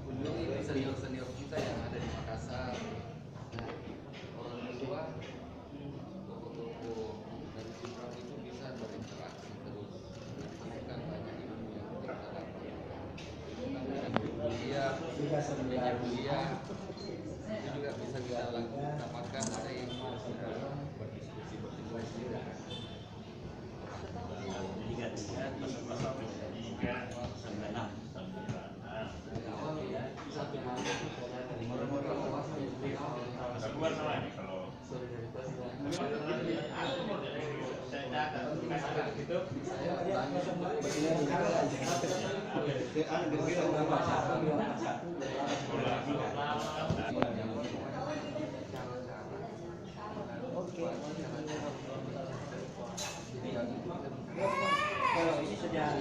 Kunjungi senior-senior kita yang ada di Makassar, orang tua, toko-toko dari Siprap itu bisa berinteraksi terus, mendapatkan banyak ilmu yang kita dapat. Kuliah, itu juga bisa kita dapatkan dari berdiskusi. Kalau ini sudah